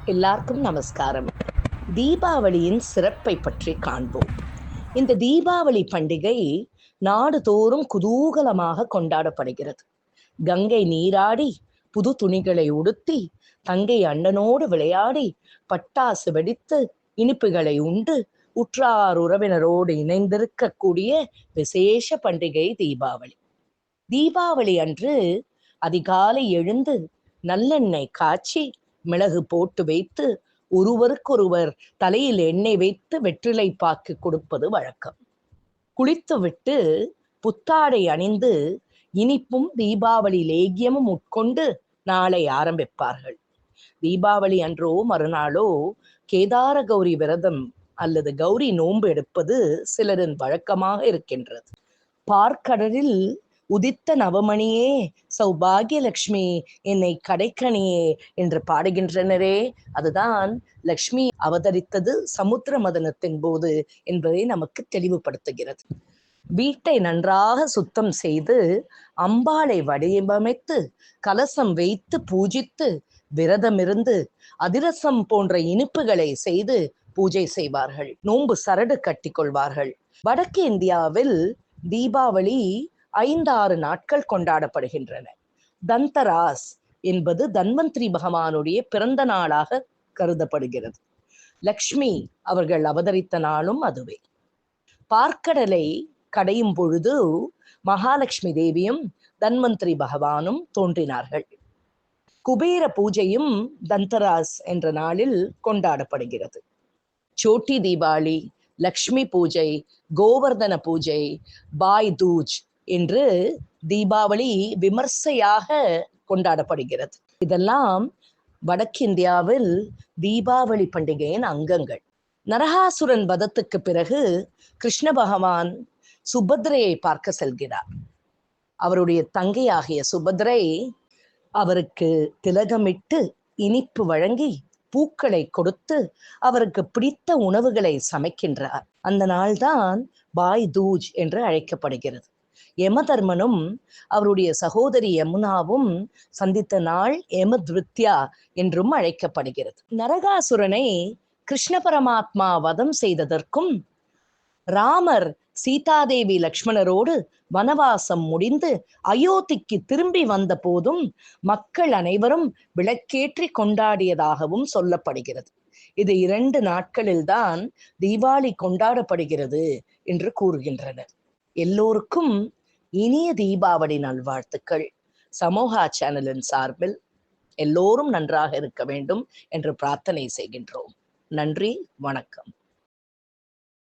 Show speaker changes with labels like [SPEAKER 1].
[SPEAKER 1] எல்லாருக்கும் நமஸ்காரம். தீபாவளியின் சிறப்பை பற்றி காண்போம். இந்த தீபாவளி பண்டிகை நாடுதோறும் குதூகலமாக கொண்டாடப்படுகிறது. கங்கை நீராடி, புது துணிகளை உடுத்தி, தங்கை அண்ணனோடு விளையாடி, பட்டாசு வெடித்து, இனிப்புகளை உண்டு, உற்றார் உறவினரோடு இணைந்திருக்கக்கூடிய விசேஷ பண்டிகை தீபாவளி. தீபாவளி அன்று அதிகாலை எழுந்து நல்லெண்ணெய் காய்ச்சி மிளகு போட்டு வைத்து ஒருவருக்கொருவர் தலையில் எண்ணெய் வைத்து வெற்றிலை பாக்கு கொடுப்பது வழக்கம். குளித்துவிட்டு புத்தாடை அணிந்து இனிப்பும் தீபாவளி லேகியமும் உட்கொண்டு நாளை ஆரம்பிப்பார்கள். தீபாவளி அன்றோ மறுநாளோ கேதார கௌரி விரதம் அல்லது கௌரி நோன்பு எடுப்பது சிலரின் வழக்கமாக இருக்கின்றது. பார்க்கடலில் உதித்த நவமணியே சௌபாகியலட்சுமி என்னை கடைக்கணியே என்று பாடுகின்றனரே, அதுதான் லக்ஷ்மி அவதரித்தது சமுத்திர மதனத்தின் போது என்பதை நமக்கு தெளிவுபடுத்துகிறது. வீட்டை நன்றாக சுத்தம் செய்து அம்பாளை வடிவமைத்து கலசம் வைத்து பூஜித்து விரதமிருந்து அதிரசம் போன்ற இனிப்புகளை செய்து பூஜை செய்வார்கள். நோன்பு சரடு கட்டி கொள்வார்கள். வடக்கு இந்தியாவில் தீபாவளி 5-6 நாட்கள் கொண்டாடப்படுகின்றன. தந்தராஸ் என்பது தன்வந்திரி பகவானுடைய பிறந்த நாளாக கருதப்படுகிறது. லக்ஷ்மி அவர்கள் அவதரித்த நாளும் அதுவே. பார்க்கடலை கடையும் பொழுது மகாலட்சுமி தேவியும் தன்வந்திரி பகவானும் தோன்றினார்கள். குபேர பூஜையும் தந்தராஸ் என்ற நாளில் கொண்டாடப்படுகிறது. சோட்டி தீபாவளி, லக்ஷ்மி பூஜை, கோவர்தன பூஜை, பாய் தூஜ் என்று தீபாவளி விமர்சையாக கொண்டாடப்படுகிறது. இதெல்லாம் வடக்கிந்தியாவில் தீபாவளி பண்டிகையின் அங்கங்கள். நரகாசுரன் வதத்துக்கு பிறகு கிருஷ்ண பகவான் சுபத்ரையை பார்க்க செல்கிறார். அவருடைய தங்கையாகிய சுபத்ரை அவருக்கு திலகமிட்டு இனிப்பு வழங்கி பூக்களை கொடுத்து அவருக்கு பிடித்த உணவுகளை சமைக்கின்றார். அந்த நாள்தான் பாய் தூஜ் என்று அழைக்கப்படுகிறது. யமதர்மனும் அவருடைய சகோதரி யமுனாவும் சந்தித்த நாள் யமத்வித்யா என்றும் அழைக்கப்படுகிறது. நரகாசுரனை கிருஷ்ண பரமாத்மா வதம் செய்ததற்கும் ராமர் சீதாதேவி லக்ஷ்மணரோடு வனவாசம் முடிந்து அயோத்திக்கு திரும்பி வந்த போதும் மக்கள் அனைவரும் விளக்கேற்றி கொண்டாடியதாகவும் சொல்லப்படுகிறது. இது 2 நாட்களில்தான் தீபாவளி கொண்டாடப்படுகிறது என்று கூறுகின்றனர். எல்லோருக்கும் இனிய தீபாவளி நல்வாழ்த்துக்கள். சமோகா சேனலின் சார்பில் எல்லோரும் நன்றாக இருக்க வேண்டும் என்று பிரார்த்தனை செய்கின்றோம். நன்றி, வணக்கம்.